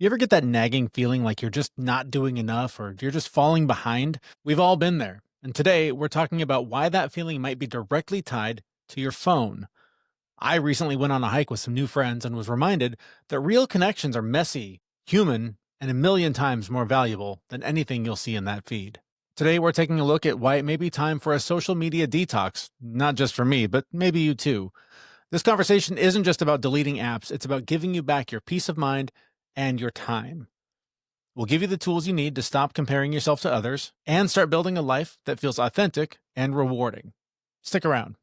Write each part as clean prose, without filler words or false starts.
You ever get that nagging feeling like you're just not doing enough or you're just falling behind? We've all been there. And today we're talking about why that feeling might be directly tied to your phone. I recently went on a hike with some new friends and was reminded that real connections are messy, human, and a million times more valuable than anything you'll see in that feed. Today we're taking a look at why it may be time for a social media detox, not just for me, but maybe you too. This conversation isn't just about deleting apps, it's about giving you back your peace of mind and your time. We'll give you the tools you need to stop comparing yourself to others and start building a life that feels authentic and rewarding. Stick around.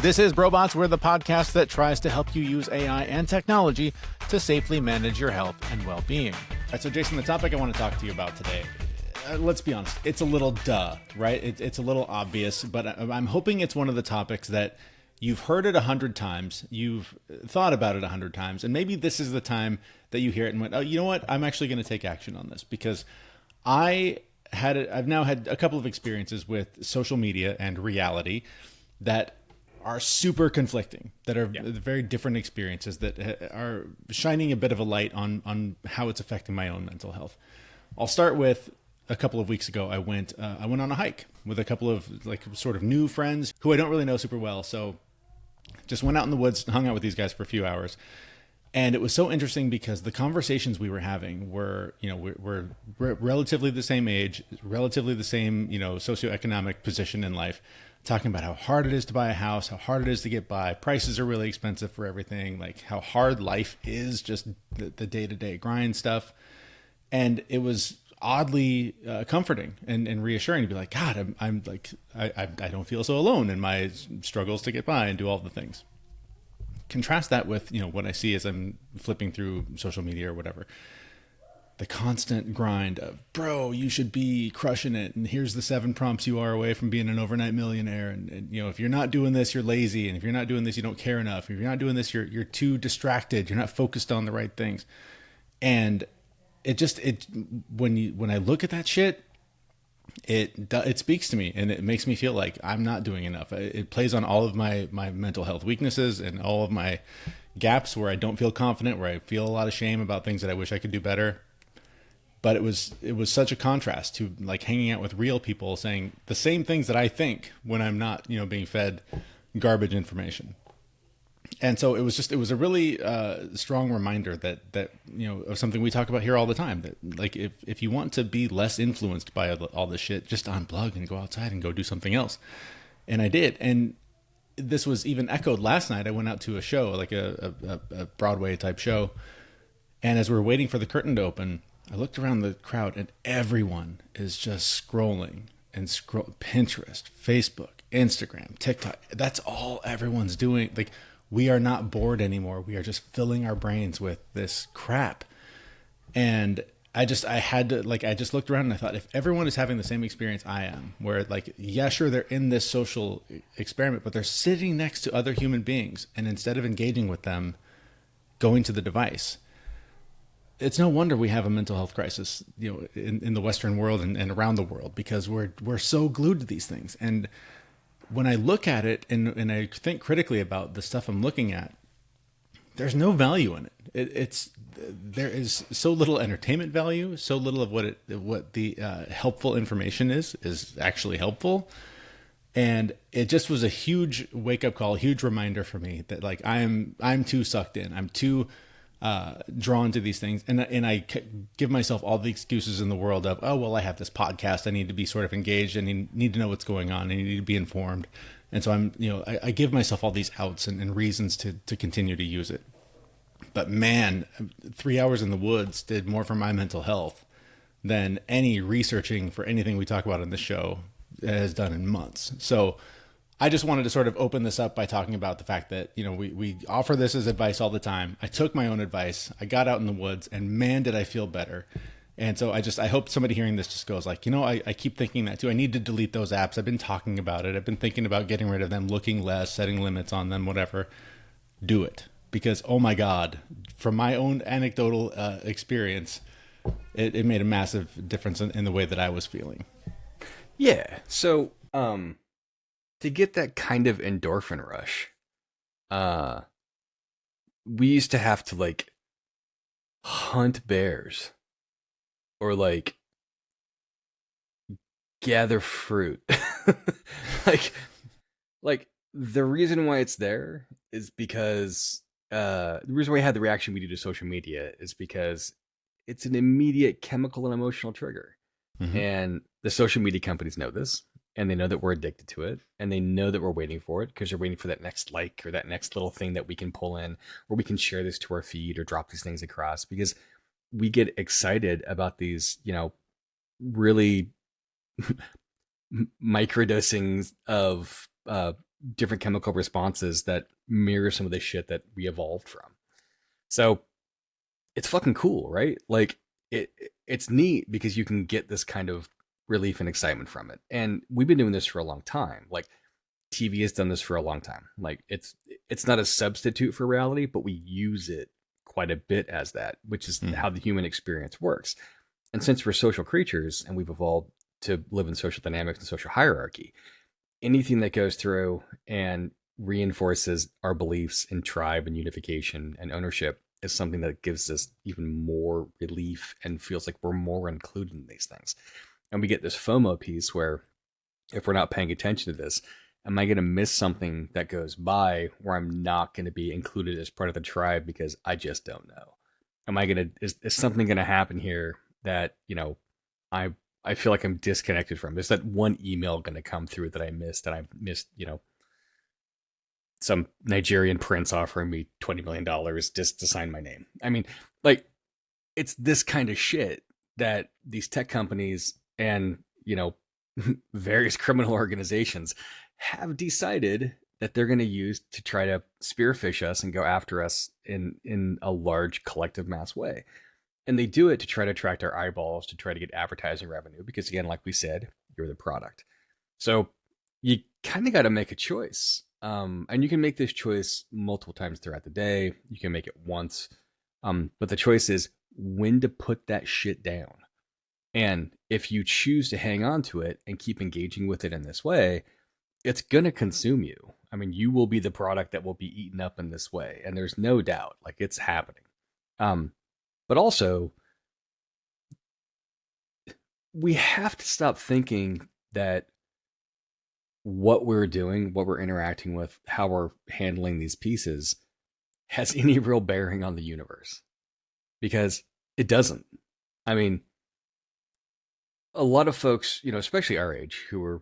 This is Brobots. We're the podcast that tries to help you use AI and technology to safely manage your health and well-being. All right, so Jason, the topic I want to talk to you about today, let's be honest, it's a little right? It's a little obvious, but I'm hoping it's one of the topics that you've heard it 100 times, you've thought about it 100 times, and maybe this is the time that you hear it and went, oh, you know what? I'm actually going to take action on this because I've now had a couple of experiences with social media and reality that are super conflicting, that are very different experiences that are shining a bit of a light on how it's affecting my own mental health. I'll start with a couple of weeks ago. I went on a hike with a couple of like sort of new friends who I don't really know super well. So just went out in the woods and hung out with these guys for a few hours. And it was so interesting because the conversations we were having were, we're relatively the same age, relatively the same, socioeconomic position in life, talking about how hard it is to buy a house, how hard it is to get by. Prices are really expensive for everything, like how hard life is, just the day-to-day grind stuff. And it was oddly comforting and reassuring to be like, God, I don't feel so alone in my struggles to get by and do all the things. Contrast that with, what I see as I'm flipping through social media or whatever. The constant grind of, bro, you should be crushing it. And here's the 7 prompts you are away from being an overnight millionaire. And if you're not doing this, you're lazy. And if you're not doing this, you don't care enough. If you're not doing this, you're too distracted. You're not focused on the right things. And when I look at that shit, it speaks to me and it makes me feel like I'm not doing enough. It plays on all of my mental health weaknesses and all of my gaps where I don't feel confident, where I feel a lot of shame about things that I wish I could do better. But it was such a contrast to like hanging out with real people saying the same things that I think when I'm not, being fed garbage information. And so it was a really strong reminder that of something we talk about here all the time, that like if you want to be less influenced by all this shit, just unplug and go outside and go do something else. And I did. And this was even echoed last night. I went out to a show, like a Broadway type show. And as we were waiting for the curtain to open, I looked around the crowd and everyone is just scrolling and Pinterest, Facebook, Instagram, TikTok. That's all everyone's doing. Like, we are not bored anymore. We are just filling our brains with this crap. And I just looked around and I thought, if everyone is having the same experience I am, where like, yeah, sure, they're in this social experiment, but they're sitting next to other human beings. And instead of engaging with them, going to the device, it's no wonder we have a mental health crisis, in the Western world and around the world, because we're so glued to these things. And when I look at it and I think critically about the stuff I'm looking at, there's no value in it. There is so little entertainment value, so little of what the helpful information is actually helpful. And it just was a huge wake up call, a huge reminder for me that like I'm too sucked in. I'm too drawn to these things. And I give myself all the excuses in the world of, oh, well, I have this podcast. I need to be sort of engaged and need to know what's going on. I need to be informed. And so I give myself all these outs and reasons to continue to use it. But man, 3 hours in the woods did more for my mental health than any researching for anything we talk about in the show has done in months. So I just wanted to sort of open this up by talking about the fact that, we offer this as advice all the time. I took my own advice. I got out in the woods and man, did I feel better. And so I hope somebody hearing this just goes like, I keep thinking that too. I need to delete those apps. I've been talking about it. I've been thinking about getting rid of them, looking less, setting limits on them, whatever. Do it. Because, oh my God, from my own anecdotal experience, it made a massive difference in the way that I was feeling. Yeah. So, to get that kind of endorphin rush, uh, we used to have to like hunt bears or like gather fruit. like like the reason why it's there is because the reason why we had the reaction we do to social media is because it's an immediate chemical and emotional trigger. Hmm. And the social media companies know this, and they know that we're addicted to it, and they know that we're waiting for it because they're waiting for that next like or that next little thing that we can pull in, or we can share this to our feed or drop these things across because we get excited about these, really microdosings of different chemical responses that mirror some of the shit that we evolved from. So it's fucking cool, right? Like it it's neat because you can get this kind of relief and excitement from it. And we've been doing this for a long time. Like TV has done this for a long time. Like it's not a substitute for reality, but we use it quite a bit as that, which is Hmm. how the human experience works. And since we're social creatures and we've evolved to live in social dynamics and social hierarchy, anything that goes through and reinforces our beliefs in tribe and unification and ownership is something that gives us even more relief and feels like we're more included in these things. And we get this FOMO piece where if we're not paying attention to this, am I going to miss something that goes by where I'm not going to be included as part of the tribe because I just don't know? Am I going to, is something going to happen here that, I, I feel like I'm disconnected from? Is that one email going to come through that I missed and I missed, some Nigerian prince offering me $20 million just to sign my name? I mean, like, it's this kind of shit that these tech companies and, various criminal organizations have decided that they're going to use to try to spearfish us and go after us in a large collective mass way. And they do it to try to attract our eyeballs, to try to get advertising revenue because, again, like we said, you're the product. So you kind of got to make a choice. And you can make this choice multiple times throughout the day. You can make it once. But the choice is when to put that shit down. And if you choose to hang on to it and keep engaging with it in this way, it's going to consume you. I mean, you will be the product that will be eaten up in this way. And there's no doubt, like it's happening. Um, but also, we have to stop thinking that what we're doing, what we're interacting with, how we're handling these pieces has any real bearing on the universe because it doesn't. I mean, a lot of folks, especially our age, who are,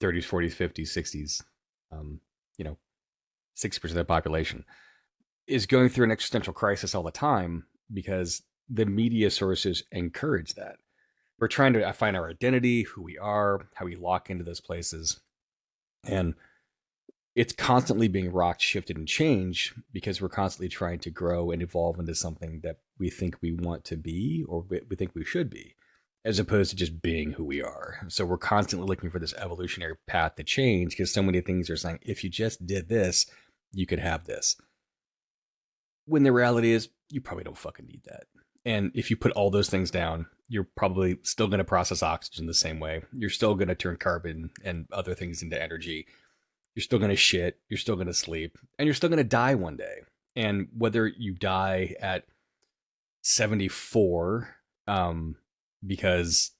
30s, 40s, 50s, 60s, you know, 60% of the population is going through an existential crisis all the time because the media sources encourage that. We're trying to find our identity, who we are, how we lock into those places. And it's constantly being rocked, shifted, and changed because we're constantly trying to grow and evolve into something that we think we want to be or we think we should be, as opposed to just being who we are. So we're constantly looking for this evolutionary path to change because so many things are saying, if you just did this, you could have this. When the reality is, you probably don't fucking need that. And if you put all those things down, you're probably still going to process oxygen the same way. You're still going to turn carbon and other things into energy. You're still going to shit. You're still going to sleep. And you're still going to die one day. And whether you die at 74 because,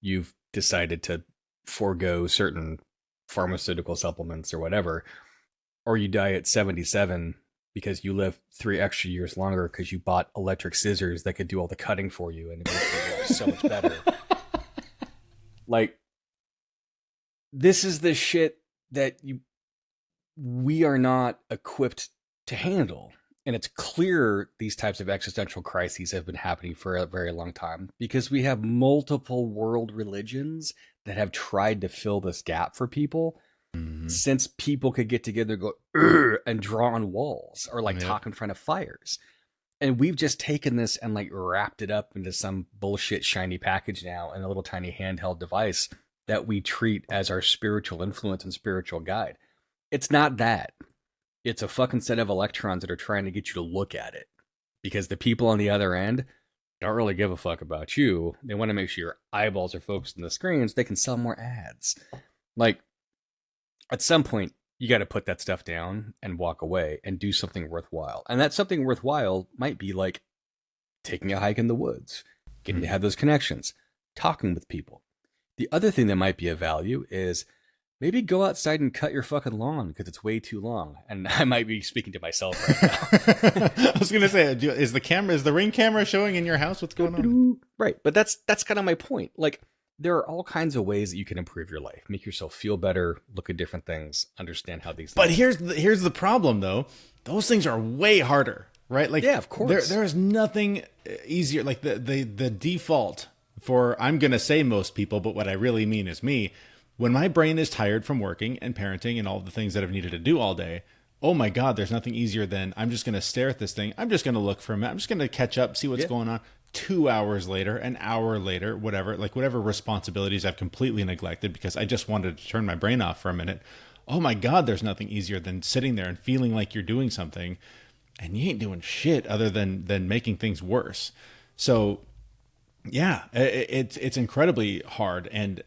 you've decided to forego certain pharmaceutical supplements or whatever, or you die at 77 because you live 3 extra years longer because you bought electric scissors that could do all the cutting for you and it makes your life so much better. Like, this is the shit that we are not equipped to handle. And it's clear these types of existential crises have been happening for a very long time because we have multiple world religions that have tried to fill this gap for people Hmm. since people could get together, go "Urgh," and draw on walls or like Yep. talk in front of fires. And we've just taken this and like wrapped it up into some bullshit shiny package now in a little tiny handheld device that we treat as our spiritual influence and spiritual guide. It's not that. It's a fucking set of electrons that are trying to get you to look at it because the people on the other end don't really give a fuck about you. They want to make sure your eyeballs are focused on the screen so they can sell more ads. Like, at some point, you got to put that stuff down and walk away and do something worthwhile. And that something worthwhile might be like taking a hike in the woods, getting to have those connections, talking with people. The other thing that might be of value is maybe go outside and cut your fucking lawn because it's way too long. And I might be speaking to myself right now. I was going to say, is the Ring camera showing in your house? What's going on? Right. But that's kind of my point. Like, there are all kinds of ways that you can improve your life, make yourself feel better, look at different things, understand how these things. But here's the problem, though. Those things are way harder, right? Like, yeah, of course. There is nothing easier. Like the default for, I'm going to say most people, but what I really mean is me. When my brain is tired from working and parenting and all the things that I've needed to do all day, oh my God, there's nothing easier than I'm just going to stare at this thing. I'm just going to look for a minute. I'm just going to catch up, see what's going on. 2 hours later, an hour later, whatever responsibilities I've completely neglected because I just wanted to turn my brain off for a minute. Oh my God, there's nothing easier than sitting there and feeling like you're doing something and you ain't doing shit other than making things worse. So yeah, it's incredibly hard. And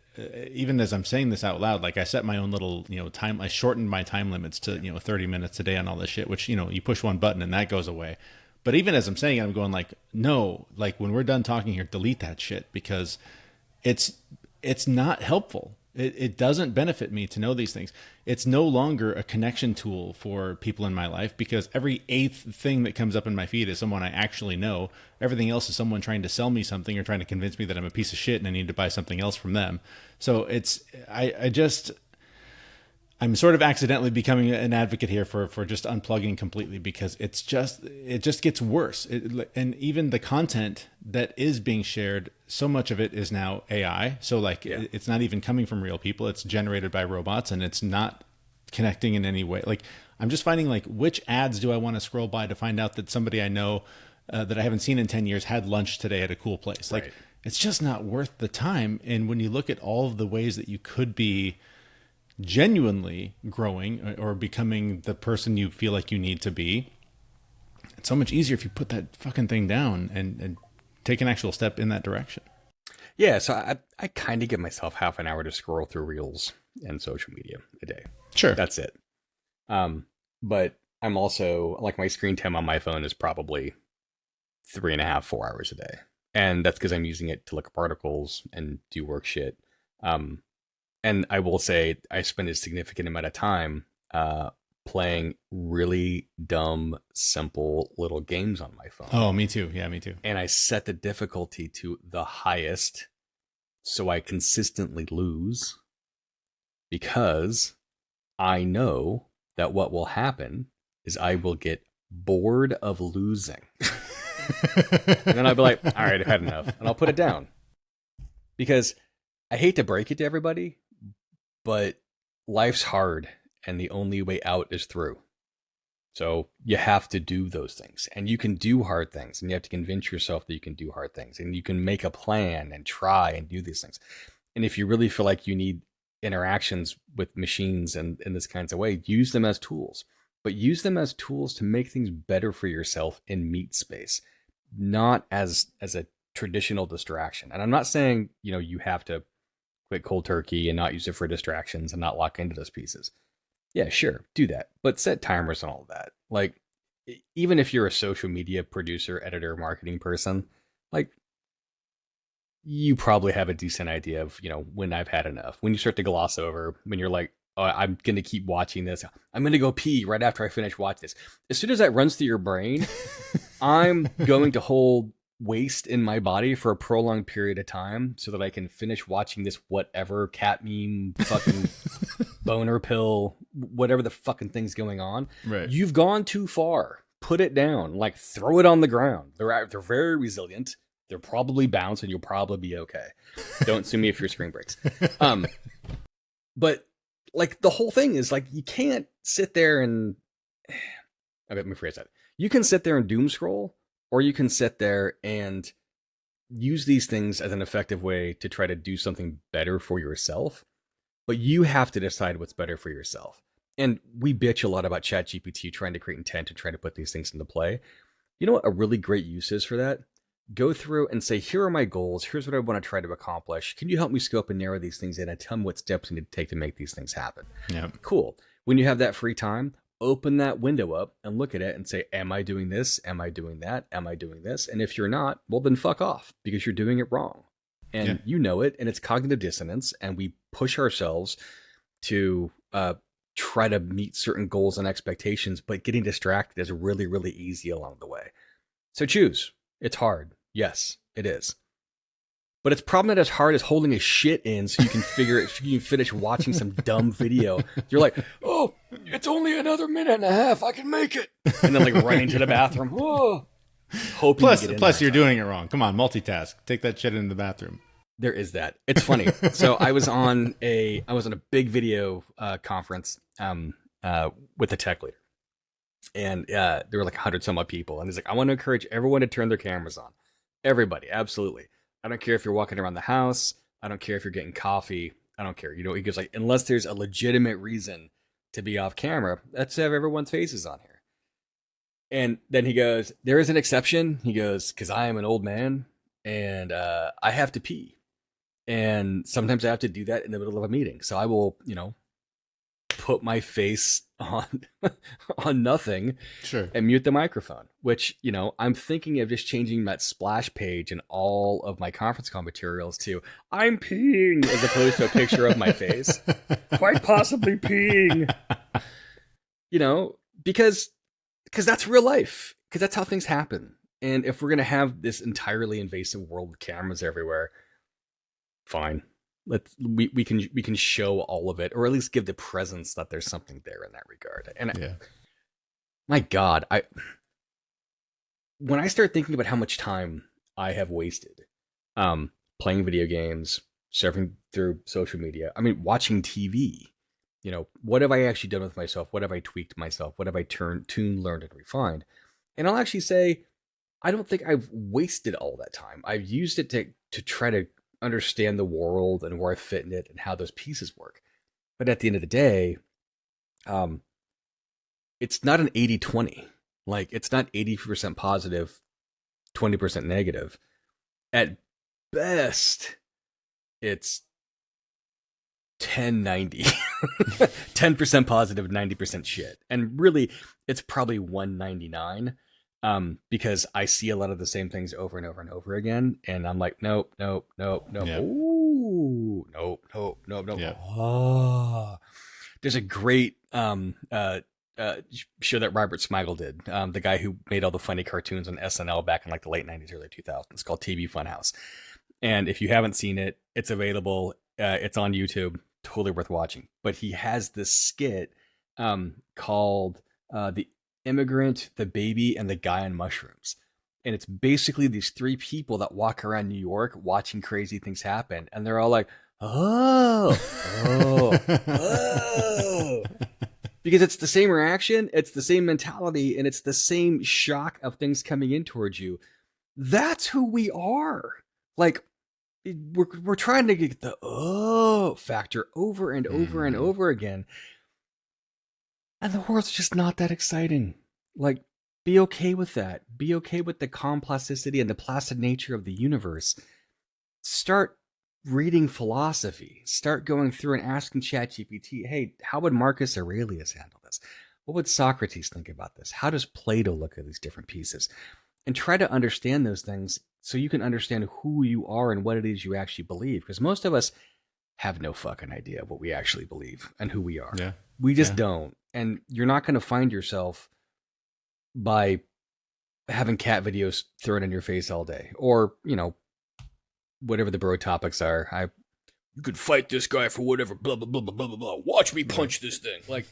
even as I'm saying this out loud, like I set my own little, time, I shortened my time limits to, 30 minutes a day on all this shit, which, you push one button and that goes away. But even as I'm saying it, I'm going like, no, like when we're done talking here, delete that shit because it's not helpful. It doesn't benefit me to know these things. It's no longer a connection tool for people in my life because every eighth thing that comes up in my feed is someone I actually know. Everything else is someone trying to sell me something or trying to convince me that I'm a piece of shit and I need to buy something else from them. So I'm sort of accidentally becoming an advocate here for just unplugging completely because it just gets worse. And even the content that is being shared, so much of it is now AI. So it's not even coming from real people. It's generated by robots and it's not connecting in any way. Like I'm just finding like, which ads do I want to scroll by to find out that somebody I know that I haven't seen in 10 years had lunch today at a cool place. Like it's just not worth the time. And when you look at all of the ways that you could be genuinely growing or becoming the person you feel like you need to be, it's so much easier if you put that fucking thing down and take an actual step in that direction. Yeah, so I kind of give myself half an hour to scroll through reels and social media a day. Sure. That's it. But I'm also, like, my screen time on my phone is probably 3.5, 4 hours a day. And that's because I'm using it to look up articles and do work shit. And I will say I spend a significant amount of time playing really dumb, simple little games on my phone. Oh, me too. Yeah, me too. And I set the difficulty to the highest so I consistently lose because I know that what will happen is I will get bored of losing. And then I'll be like, all right, I've had enough. And I'll put it down. Because I hate to break it to everybody, but life's hard and the only way out is through. So you have to do those things and you can do hard things and you have to convince yourself that you can do hard things and you can make a plan and try and do these things. And if you really feel like you need interactions with machines and in this kinds of way, use them as tools, but use them as tools to make things better for yourself in meat space, not as a traditional distraction. And I'm not saying, you have to quit cold turkey and not use it for distractions and not lock into those pieces. Yeah, sure, do that, but set timers and all that. Like, even if you're a social media producer, editor, marketing person, like, you probably have a decent idea of, when I've had enough. When you start to gloss over, when you're like, oh, I'm going to keep watching this. I'm going to go pee right after I finish watching this. As soon as that runs through your brain, I'm going to hold waste in my body for a prolonged period of time so that I can finish watching this whatever cat meme fucking boner pill, whatever the fucking thing's going on. Right. You've gone too far. Put it down. Like, throw it on the ground. They're very resilient. They'll probably bounce and you'll probably be okay. Don't sue me if your screen breaks. But like, the whole thing is like, you can't sit there and let me phrase that. You can sit there and doom scroll, or you can sit there and use these things as an effective way to try to do something better for yourself. But you have to decide what's better for yourself. And we bitch a lot about ChatGPT trying to create intent and try to put these things into play. You know what a really great use is for that? Go through and say, here are my goals. Here's what I want to try to accomplish. Can you help me scope and narrow these things in and tell me what steps I need to take to make these things happen? Yeah. Cool. when you have that free time, open that window up and look at it and say, am I doing this? Am I doing that? Am I doing this? And if you're not, well, then fuck off, because you're doing it wrong. And you know it, and it's cognitive dissonance, and we push ourselves to try to meet certain goals and expectations, but getting distracted is really, really easy along the way. So choose. It's hard. Yes, it is. But it's probably not as hard as holding a shit in so you can you can finish watching some dumb video. You're like, oh, it's only another minute and a half. I can make it. And then like running to the bathroom. Oh, plus you're doing it wrong. Come on, multitask. Take that shit in the bathroom. There is that. It's funny. So I was on a big video conference with a tech leader. And there were like 100 some odd people. And he's like, I want to encourage everyone to turn their cameras on. Everybody, absolutely. I don't care if you're walking around the house. I don't care if you're getting coffee. I don't care. You know, he goes like, unless there's a legitimate reason to be off camera, let's have everyone's faces on here. And then he goes, there is an exception. He goes, because I am an old man and I have to pee. And sometimes I have to do that in the middle of a meeting. So I will, you know, put my face on on nothing, sure, and mute the microphone, which, you know, I'm thinking of just changing that splash page in all of my conference call materials to I'm peeing as opposed to a picture of my face. Quite possibly peeing. You know, because that's real life. Because that's how things happen. And if we're going to have this entirely invasive world with cameras everywhere, fine. We can show all of it, or at least give the presence that there's something there in that regard. And my God, when I start thinking about how much time I have wasted playing video games, surfing through social media, I mean, watching TV, you know, what have I actually done with myself? What have I tweaked myself? What have I tuned, learned, and refined? And I'll actually say, I don't think I've wasted all that time. I've used it to try to understand the world and where I fit in it and how those pieces work. But at the end of the day, it's not an 80-20. Like, it's not 80% positive, 20% negative. At best, it's 10-90. 10% positive, 90% shit. And really, it's probably 199. Because I see a lot of the same things over and over and over again, and I'm like, nope. Yeah. Ooh, nope. Yeah. Oh. There's a great show that Robert Smigel did, the guy who made all the funny cartoons on SNL back in like the late 90s, early 2000s. It's called TV Funhouse, and if you haven't seen it, it's available. It's on YouTube. Totally worth watching. But he has this skit called the Immigrant, the Baby, and the Guy on Mushrooms. And it's basically these three people that walk around New York watching crazy things happen. And they're all like, oh. Because it's the same reaction, it's the same mentality, and it's the same shock of things coming in towards you. That's who we are. Like, we're trying to get the factor over and over and over again. And the world's just not that exciting. Like, be okay with that. Be okay with the calm plasticity and the placid nature of the universe. Start reading philosophy. Start going through and asking ChatGPT, hey, how would Marcus Aurelius handle this? What would Socrates think about this? How does Plato look at these different pieces? And try to understand those things so you can understand who you are and what it is you actually believe. Because most of us have no fucking idea what we actually believe and who we are. Yeah. We just don't. And you're not going to find yourself by having cat videos thrown in your face all day, or, you know, whatever the bro topics are. You could fight this guy for whatever, blah, blah, blah, blah, blah, blah. Watch me punch this thing. Like,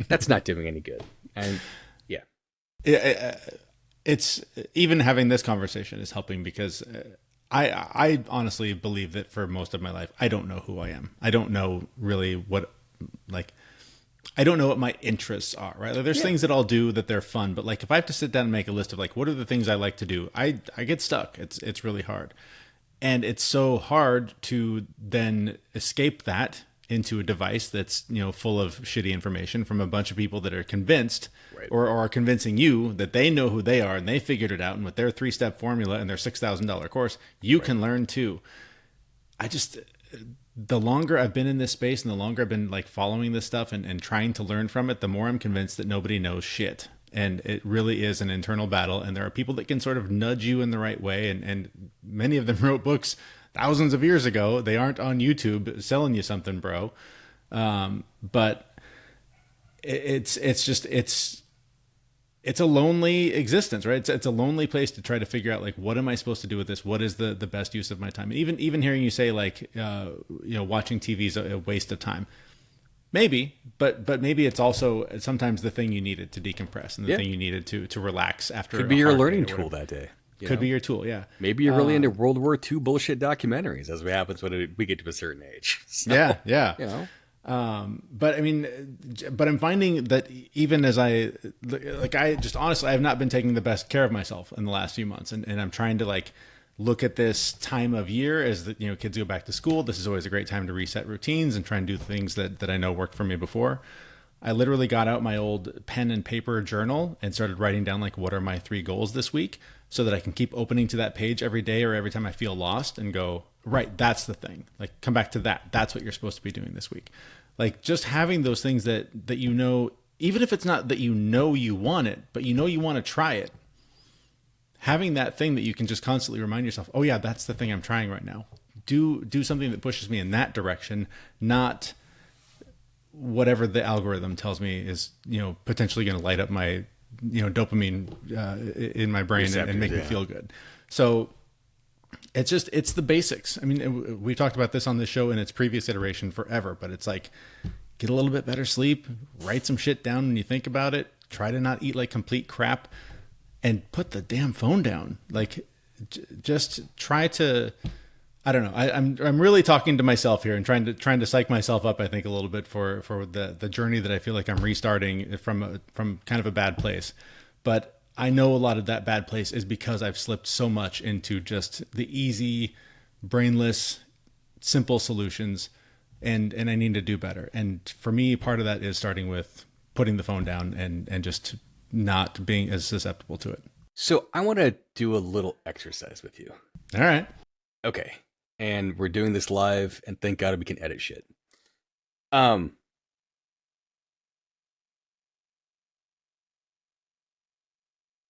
that's not doing any good. And it's even having this conversation is helping, because I honestly believe that for most of my life, I don't know who I am. I don't know really what, like, I don't know what my interests are, right? Like, there's things that I'll do that they're fun, but like, if I have to sit down and make a list of like, what are the things I like to do? I get stuck. It's really hard. And it's so hard to then escape that into a device that's, you know, full of shitty information from a bunch of people that are convinced or are convincing you that they know who they are and they figured it out. And with their 3-step formula and their $6,000 course, you can learn too. the longer I've been in this space and the longer I've been like following this stuff and trying to learn from it, the more I'm convinced that nobody knows shit. And it really is an internal battle. And there are people that can sort of nudge you in the right way. And many of them wrote books thousands of years ago. They aren't on YouTube selling you something, bro. But it's a lonely existence, right? It's a lonely place to try to figure out like, what am I supposed to do with this? What is the best use of my time? And even hearing you say like, watching TV is a waste of time. Maybe, but maybe it's also sometimes the thing you needed to decompress and the thing you needed to relax after. Could be your learning tool that day. Could be your tool, yeah. Maybe you're really into World War II bullshit documentaries, as happens when we get to a certain age. So, yeah. But I mean, but I'm finding that even as I just honestly, I have not been taking the best care of myself in the last few months, and I'm trying to like look at this time of year as the kids go back to school. This is always a great time to reset routines and try and do things that I know worked for me before. I literally got out my old pen and paper journal and started writing down like, what are my 3 goals this week, so that I can keep opening to that page every day or every time I feel lost and go, right, that's the thing. Like, come back to that. That's what you're supposed to be doing this week. Like, just having those things that even if it's not that you want it, but you want to try it. Having that thing that you can just constantly remind yourself, oh yeah, that's the thing I'm trying right now. Do something that pushes me in that direction, not whatever the algorithm tells me is, potentially going to light up my, dopamine in my brain and make me feel good. So it's the basics. I mean, we talked about this on this show in its previous iteration forever, but it's like, get a little bit better sleep, write some shit down when you think about it, try to not eat like complete crap, and put the damn phone down. Like, just try to, I don't know. I'm really talking to myself here and trying to psych myself up, I think, a little bit for the journey that I feel like I'm restarting from kind of a bad place. But I know a lot of that bad place is because I've slipped so much into just the easy, brainless, simple solutions, and I need to do better. And for me, part of that is starting with putting the phone down and just not being as susceptible to it. So I want to do a little exercise with you. All right. Okay. And we're doing this live, and thank God we can edit shit.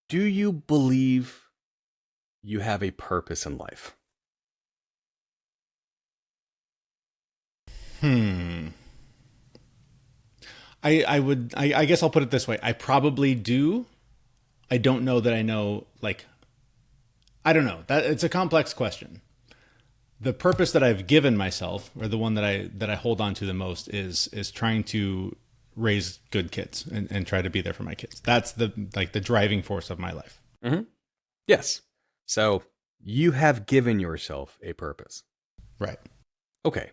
Do you believe you have a purpose in life? I guess I'll put it this way. I probably do. I don't know that I know, like, I don't know. That it's a complex question. The purpose that I've given myself, or the one that I hold on to the most, is trying to raise good kids and try to be there for my kids. That's the driving force of my life. Mm-hmm. Yes. So you have given yourself a purpose. Right. Okay.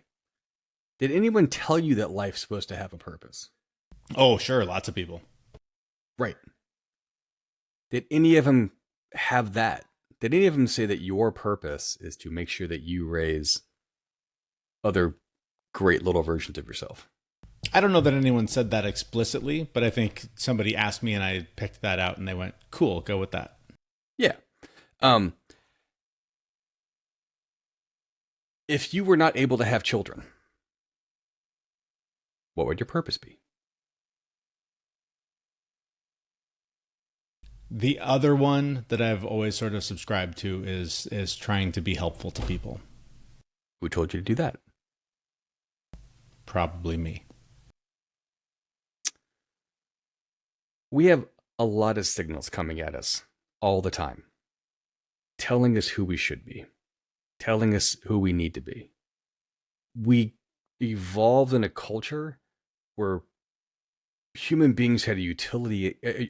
Did anyone tell you that life's supposed to have a purpose? Oh, sure. Lots of people. Right. Did any of them have that? Did any of them say that your purpose is to make sure that you raise other great little versions of yourself? I don't know that anyone said that explicitly, but I think somebody asked me and I picked that out and they went, cool, go with that. Yeah. If you were not able to have children, what would your purpose be? The other one that I've always sort of subscribed to is trying to be helpful to people. Who told you to do that? Probably me. We have a lot of signals coming at us all the time, telling us who we should be, telling us who we need to be. We evolved in a culture where human beings had a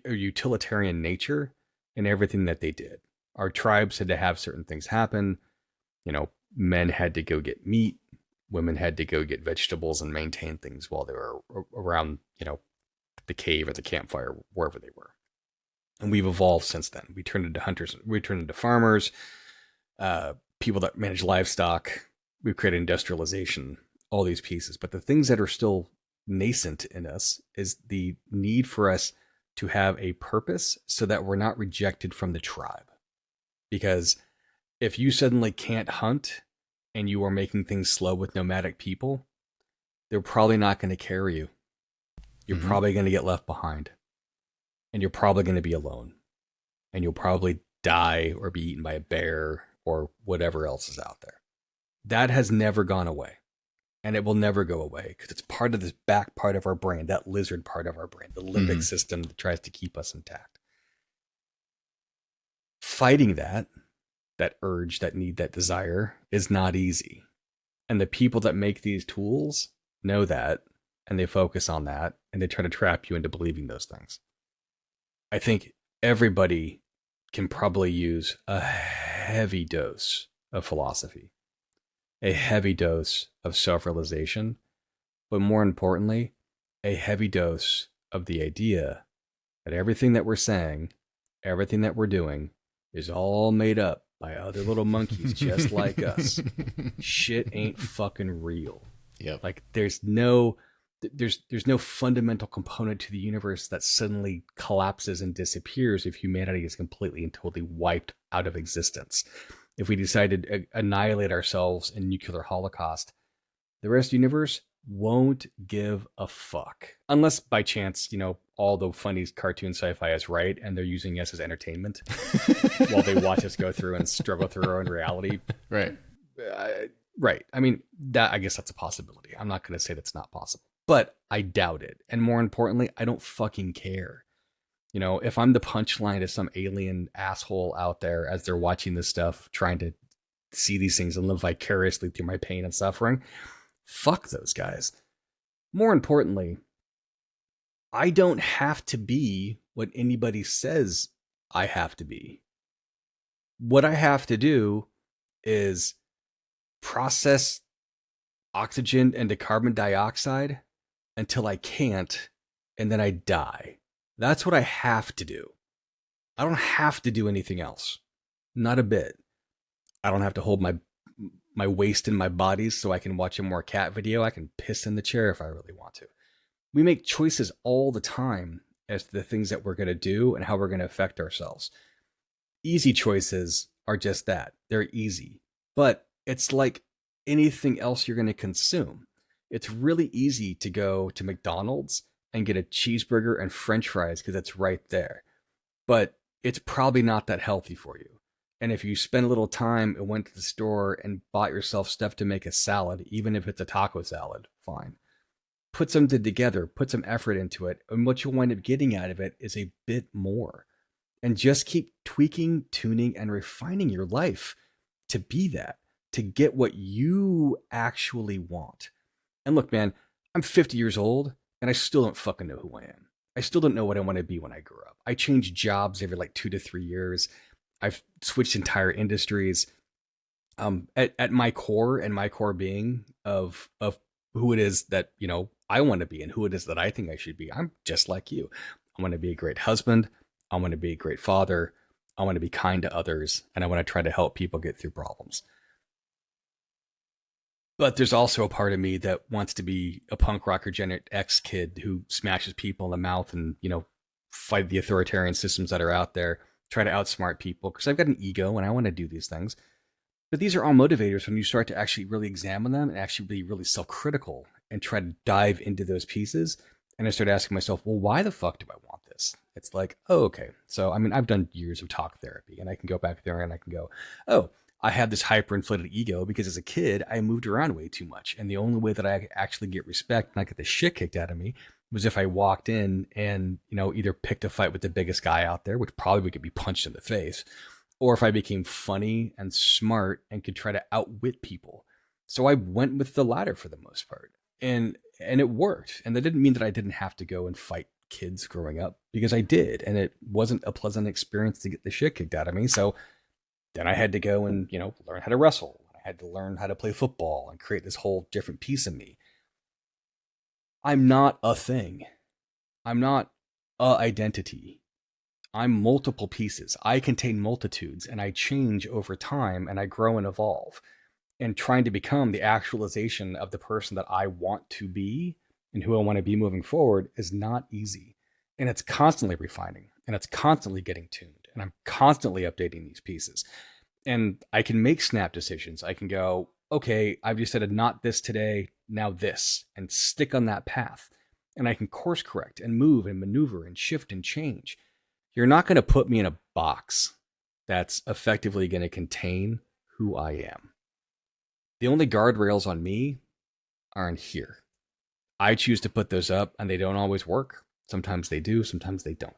utilitarian nature in everything that they did. Our tribes had to have certain things happen. Men had to go get meat. Women had to go get vegetables and maintain things while they were around, the cave or the campfire, wherever they were. And we've evolved since then. We turned into hunters. We turned into farmers, people that manage livestock. We've created industrialization, all these pieces. But the things that are still nascent in us is the need for us to have a purpose so that we're not rejected from the tribe. Because if you suddenly can't hunt and you are making things slow with nomadic people, they're probably not going to carry you. You're probably going to get left behind, and you're probably going to be alone, and you'll probably die or be eaten by a bear or whatever else is out there. That has never gone away, and it will never go away because it's part of this back part of our brain, that lizard part of our brain, the limbic system that tries to keep us intact. Fighting that urge, that need, that desire is not easy. And the people that make these tools know that, and they focus on that, and they try to trap you into believing those things. I think everybody can probably use a heavy dose of philosophy, a heavy dose of self-realization, but more importantly, a heavy dose of the idea that everything that we're saying, everything that we're doing is all made up by other little monkeys just like us. Shit ain't fucking real. Yep. Like there's no fundamental component to the universe that suddenly collapses and disappears if humanity is completely and totally wiped out of existence. If we decided to annihilate ourselves in nuclear holocaust, the rest of the universe won't give a fuck. Unless by chance, all the funny cartoon sci-fi is right and they're using us as entertainment while they watch us go through and struggle through our own reality. Right. Right. I mean, I guess that's a possibility. I'm not going to say that's not possible, but I doubt it. And more importantly, I don't fucking care. If I'm the punchline to some alien asshole out there as they're watching this stuff, trying to see these things and live vicariously through my pain and suffering, fuck those guys. More importantly, I don't have to be what anybody says I have to be. What I have to do is process oxygen into carbon dioxide until I can't, and then I die. That's what I have to do. I don't have to do anything else. Not a bit. I don't have to hold my waist in my body so I can watch a more cat video. I can piss in the chair if I really want to. We make choices all the time as to the things that we're going to do and how we're going to affect ourselves. Easy choices are just that. They're easy. But it's like anything else you're going to consume. It's really easy to go to McDonald's and get a cheeseburger and French fries because it's right there. But it's probably not that healthy for you. And if you spend a little time and went to the store and bought yourself stuff to make a salad, even if it's a taco salad, fine. Put something together, put some effort into it, and what you'll wind up getting out of it is a bit more. And just keep tweaking, tuning, and refining your life to be that, to get what you actually want. And look, man, I'm 50 years old, and I still don't fucking know who I am. I still don't know what I want to be when I grow up. I change jobs every 2 to 3 years. I've switched entire industries. At my core, and my core being of who it is that I want to be and who it is that I think I should be, I'm just like you. I want to be a great husband. I want to be a great father. I want to be kind to others, and I want to try to help people get through problems. But there's also a part of me that wants to be a punk rocker Gen X kid who smashes people in the mouth and, fight the authoritarian systems that are out there, try to outsmart people, because I've got an ego and I want to do these things. But these are all motivators when you start to actually really examine them and actually be really self-critical and try to dive into those pieces. And I start asking myself, well, why the fuck do I want this? It's like, oh, okay. So, I've done years of talk therapy, and I can go back there and I can go, oh, I have this hyperinflated ego because as a kid, I moved around way too much. And the only way that I actually get respect and I get the shit kicked out of me was if I walked in and, either picked a fight with the biggest guy out there, which probably could be punched in the face, or if I became funny and smart and could try to outwit people. So I went with the latter for the most part. And it worked. And that didn't mean that I didn't have to go and fight kids growing up, because I did. And it wasn't a pleasant experience to get the shit kicked out of me. So then I had to go and, learn how to wrestle. I had to learn how to play football and create this whole different piece of me. I'm not a thing. I'm not a identity. I'm multiple pieces. I contain multitudes, and I change over time, and I grow and evolve. And trying to become the actualization of the person that I want to be and who I want to be moving forward is not easy. And it's constantly refining, and it's constantly getting tuned, and I'm constantly updating these pieces. And I can make snap decisions. I can go, okay, I've decided not this today, now this, and stick on that path. And I can course correct and move and maneuver and shift and change. You're not going to put me in a box that's effectively going to contain who I am. The only guardrails on me are in here. I choose to put those up, and they don't always work. Sometimes they do, sometimes they don't.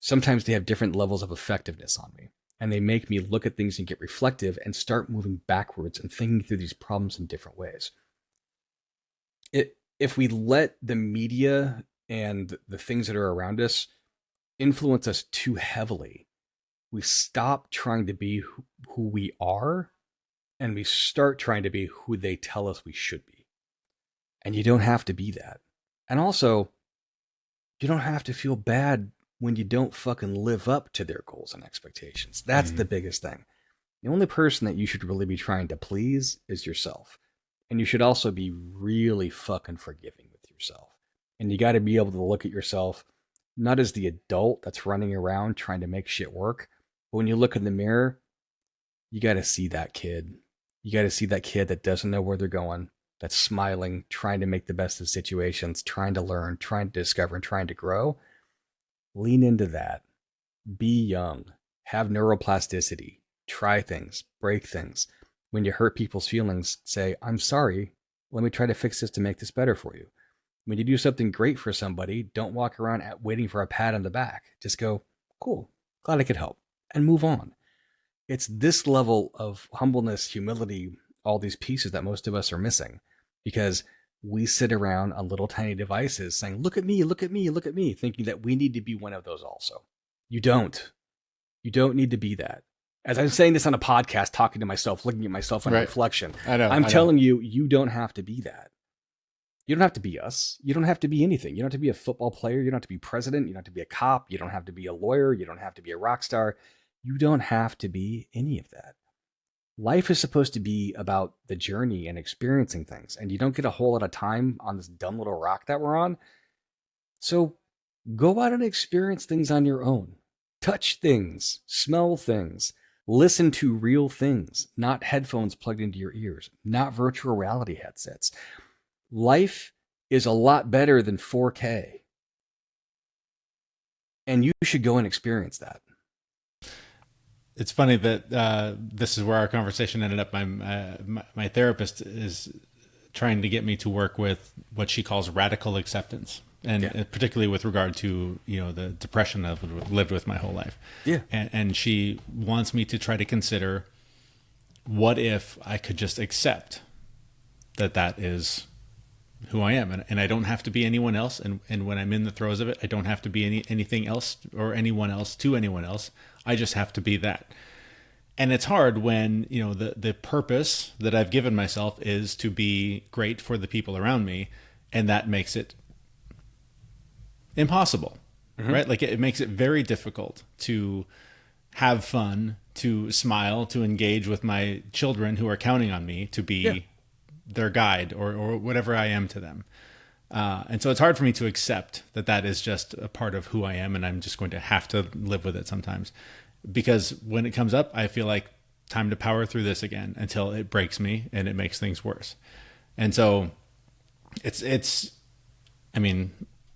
Sometimes they have different levels of effectiveness on me, and they make me look at things and get reflective and start moving backwards and thinking through these problems in different ways. If we let the media and the things that are around us influence us too heavily, we stop trying to be who we are, and we start trying to be who they tell us we should be. And you don't have to be that. And also, you don't have to feel bad when you don't fucking live up to their goals and expectations. That's the biggest thing. The only person that you should really be trying to please is yourself. And you should also be really fucking forgiving with yourself. And you got to be able to look at yourself not as the adult that's running around trying to make shit work, but when you look in the mirror, you got to see that kid. You got to see that kid that doesn't know where they're going, that's smiling, trying to make the best of situations, trying to learn, trying to discover, and trying to grow. Lean into that. Be young. Have neuroplasticity. Try things. Break things. When you hurt people's feelings, say, I'm sorry. Let me try to fix this to make this better for you. When you do something great for somebody, don't walk around waiting for a pat on the back. Just go, cool, glad I could help, and move on. It's this level of humbleness, humility, all these pieces that most of us are missing, because we sit around on little tiny devices saying, look at me, look at me, look at me, thinking that we need to be one of those also. You don't. You don't need to be that. As I'm saying this on a podcast, talking to myself, looking at myself on reflection, I'm telling you, you don't have to be that. You don't have to be us. You don't have to be anything. You don't have to be a football player. You don't have to be president. You don't have to be a cop. You don't have to be a lawyer. You don't have to be a rock star. You don't have to be any of that. Life is supposed to be about the journey and experiencing things, and you don't get a whole lot of time on this dumb little rock that we're on. So go out and experience things on your own. Touch things, smell things, listen to real things, not headphones plugged into your ears, not virtual reality headsets. Life is a lot better than 4K. And you should go and experience that. It's funny that this is where our conversation ended up. My therapist is trying to get me to work with what she calls radical acceptance, and particularly with regard to the depression I've lived with my whole life. Yeah, and she wants me to try to consider, what if I could just accept that is who I am, and I don't have to be anyone else. And when I'm in the throes of it, I don't have to be anything else or anyone else to anyone else. I just have to be that. And it's hard when, the purpose that I've given myself is to be great for the people around me. And that makes it impossible, right? Like it makes it very difficult to have fun, to smile, to engage with my children who are counting on me to be their guide or whatever I am to them. And so it's hard for me to accept that is just a part of who I am, and I'm just going to have to live with it sometimes. Because when it comes up, I feel like time to power through this again until it breaks me and it makes things worse. And so it's I mean,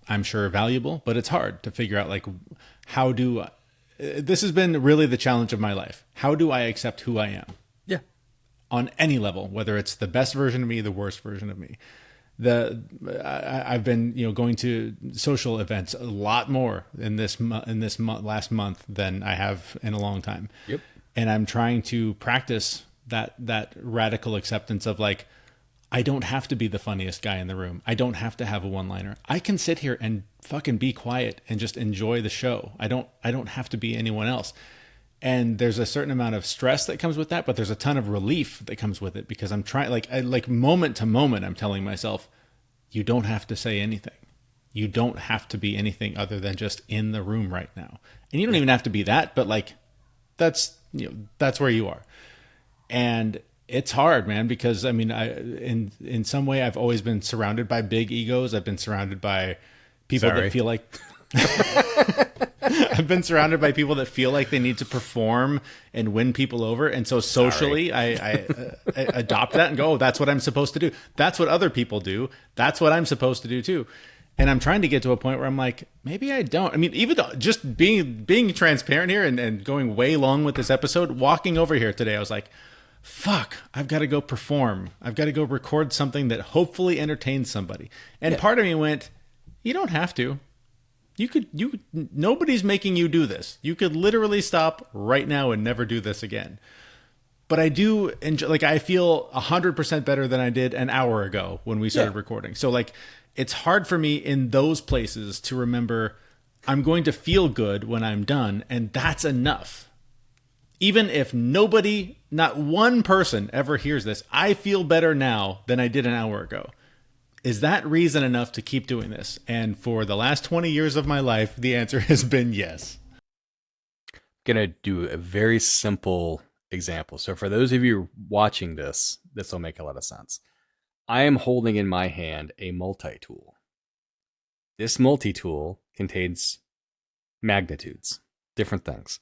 I'm sure valuable, but it's hard to figure out, like, this has been really the challenge of my life. How do I accept who I am? Yeah. On any level, whether it's the best version of me, the worst version of me. I've been going to social events a lot more in this last month than I have in a long time. Yep. And I'm trying to practice that radical acceptance of, like, I don't have to be the funniest guy in the room. I don't have to have a one-liner. I can sit here and fucking be quiet and just enjoy the show. I don't have to be anyone else. And there's a certain amount of stress that comes with that, but there's a ton of relief that comes with it, because I'm trying, like moment to moment, I'm telling myself, you don't have to say anything. You don't have to be anything other than just in the room right now. And you don't even have to be that, but like, that's where you are. And it's hard, man, because I mean, in some way I've always been surrounded by big egos. I've been surrounded by people that feel like I've been surrounded by people that feel like they need to perform and win people over. And so socially, I adopt that and go, oh, that's what I'm supposed to do. That's what other people do. That's what I'm supposed to do too. And I'm trying to get to a point where I'm like, maybe I don't. I mean, even though just being transparent here and going way long with this episode, walking over here today, I was like, fuck, I've got to go perform. I've got to go record something that hopefully entertains somebody. And part of me went, you don't have to. Nobody's making you do this. You could literally stop right now and never do this again. But I do enjoy, like, I feel 100% better than I did an hour ago when we started recording. So like, it's hard for me in those places to remember I'm going to feel good when I'm done, and that's enough. Even if nobody, not one person ever hears this, I feel better now than I did an hour ago. Is that reason enough to keep doing this? And for the last 20 years of my life, the answer has been yes. I'm going to do a very simple example. So for those of you watching this will make a lot of sense. I am holding in my hand a multi-tool. This multi-tool contains magnitudes, different things.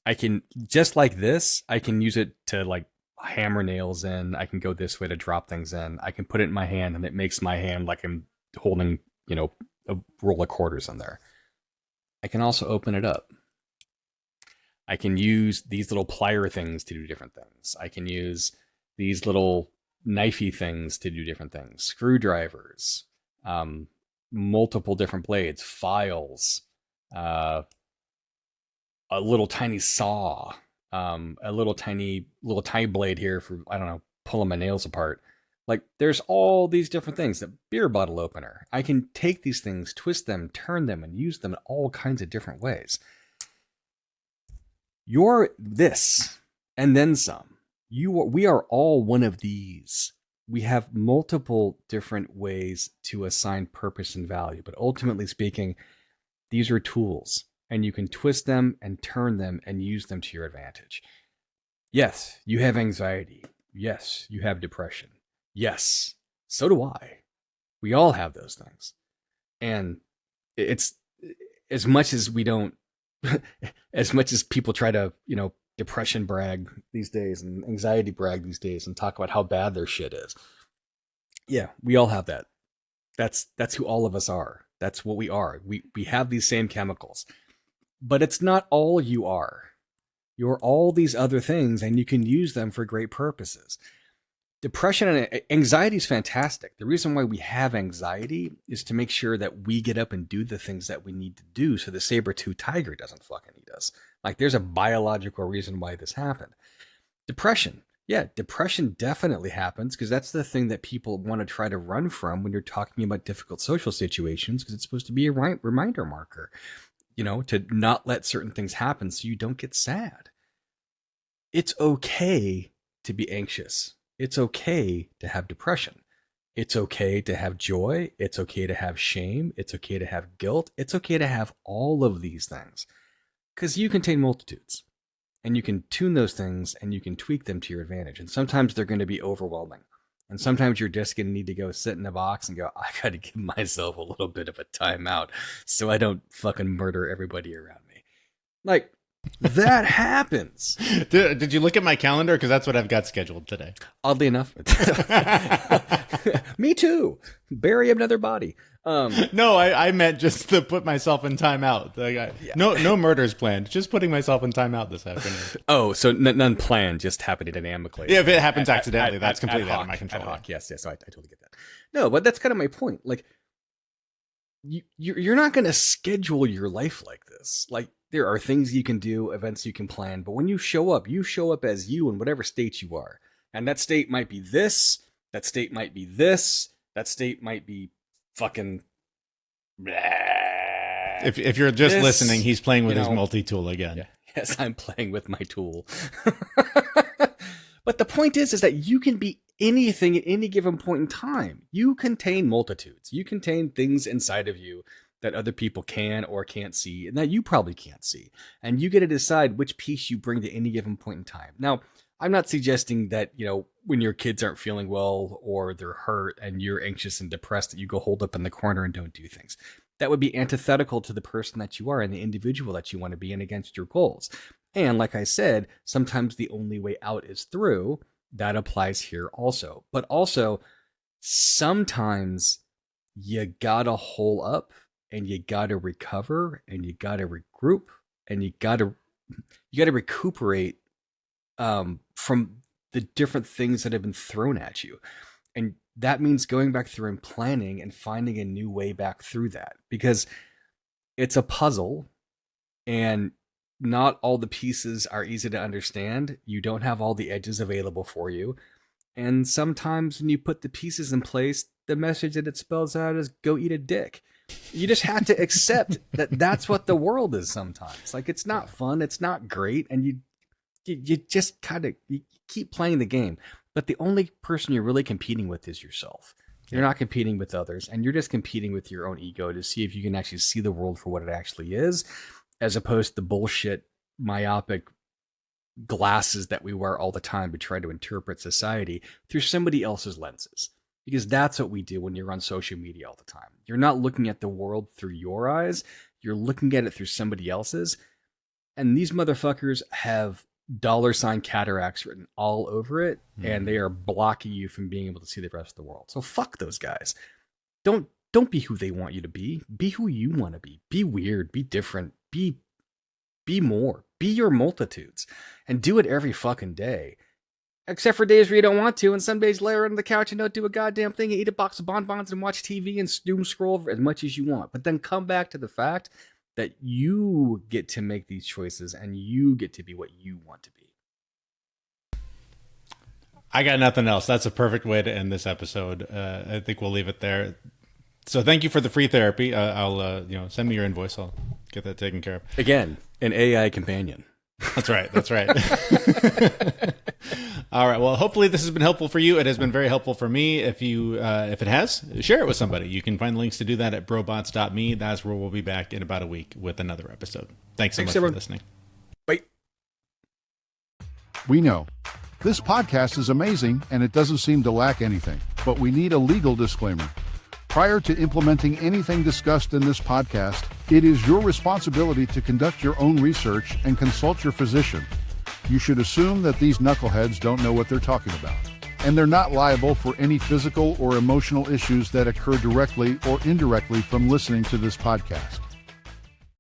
I can, just like this, I can use it to like hammer nails in. I can go this way to drop things in. I can put it in my hand and it makes my hand like I'm holding, a roll of quarters in there. I can also open it up. I can use these little plier things to do different things. I can use these little knifey things to do different things. Screwdrivers, multiple different blades, files, a little tiny saw, a little tiny blade here for, I don't know, pulling my nails apart. Like, there's all these different things. The beer bottle opener. I can take these things, twist them, turn them, and use them in all kinds of different ways. You're this, and then some. We are all one of these. We have multiple different ways to assign purpose and value, but ultimately speaking, these are tools, and you can twist them and turn them and use them to your advantage. Yes, you have anxiety. Yes, you have depression. Yes, so do I. We all have those things. And it's, as much as we don't, as much as people try to, depression brag these days and anxiety brag these days and talk about how bad their shit is. Yeah, we all have that. That's who all of us are. That's what we are. We have these same chemicals. But it's not all you are. You're all these other things, and you can use them for great purposes. Depression and anxiety is fantastic. The reason why we have anxiety is to make sure that we get up and do the things that we need to do so the saber-toothed tiger doesn't fucking eat us. Like, there's a biological reason why this happened. Depression. Yeah, depression definitely happens because that's the thing that people want to try to run from when you're talking about difficult social situations, because it's supposed to be a reminder marker, to not let certain things happen so you don't get sad. It's okay to be anxious. It's okay to have depression. It's okay to have joy. It's okay to have shame. It's okay to have guilt. It's okay to have all of these things because you contain multitudes and you can tune those things and you can tweak them to your advantage. And sometimes they're going to be overwhelming. And sometimes you're just going to need to go sit in a box and go, I got to give myself a little bit of a timeout so I don't fucking murder everybody around me. Like, that happens. Did you look at my calendar? Because that's what I've got scheduled today. Oddly enough. Me too. Bury another body. No, I meant just to put myself in timeout. No murders planned. Just putting myself in timeout this afternoon. Oh, so none planned, just happening dynamically. Yeah, if it happens accidentally, that's completely out of my control. Ad hoc. Yes, I totally get that. No, but that's kind of my point. Like, you're not going to schedule your life like this. Like, there are things you can do, events you can plan, but when you show up as you in whatever state you are. And that state might be this, that state might be this, that state might be fucking blah. If you're just listening, he's playing with his multi-tool again. Yeah. Yes, I'm playing with my tool. But the point is that you can be anything at any given point in time. You contain multitudes. You contain things inside of you that other people can or can't see, and that you probably can't see. And you get to decide which piece you bring to any given point in time. Now, I'm not suggesting that, when your kids aren't feeling well or they're hurt and you're anxious and depressed, that you go hold up in the corner and don't do things. that would be antithetical to the person that you are and the individual that you want to be and against your goals. And like I said, sometimes the only way out is through. That applies here also. But also, sometimes you gotta hole up and you gotta recover and you gotta regroup and you gotta recuperate from the different things that have been thrown at you. And that means going back through and planning and finding a new way back through that, because it's a puzzle and not all the pieces are easy to understand. You don't have all the edges available for you. And sometimes when you put the pieces in place, the message that it spells out is go eat a dick. You just have to accept that that's what the world is sometimes. Like, it's not fun. It's not great. And you just kind of you keep playing the game. But the only person you're really competing with is yourself. You're not competing with others. And you're just competing with your own ego to see if you can actually see the world for what it actually is, as opposed to the bullshit, myopic glasses that we wear all the time to try to interpret society through somebody else's lenses. Because that's what we do when you're on social media all the time. You're not looking at the world through your eyes. You're looking at it through somebody else's. And these motherfuckers have $ cataracts written all over it. And they are blocking you from being able to see the rest of the world. So fuck those guys. Don't be who they want you to be. Be who you want to be. Be weird. Be different. Be more. Be your multitudes. And do it every fucking day. Except for days where you don't want to, and some days lay around on the couch and don't do a goddamn thing and eat a box of bonbons and watch TV and doom scroll as much as you want. But then come back to the fact that you get to make these choices and you get to be what you want to be. I got nothing else. That's a perfect way to end this episode. I think we'll leave it there. So thank you for the free therapy. I'll send me your invoice. I'll get that taken care of. Again, an AI companion. That's right. That's right. All right. Well, hopefully this has been helpful for you. It has been very helpful for me. If it has, share it with somebody. You can find links to do that at brobots.me. That's where we'll be back in about a week with another episode. Thanks so much for listening. Bye. We know this podcast is amazing and it doesn't seem to lack anything, but we need a legal disclaimer. Prior to implementing anything discussed in this podcast, it is your responsibility to conduct your own research and consult your physician. You should assume that these knuckleheads don't know what they're talking about, and they're not liable for any physical or emotional issues that occur directly or indirectly from listening to this podcast.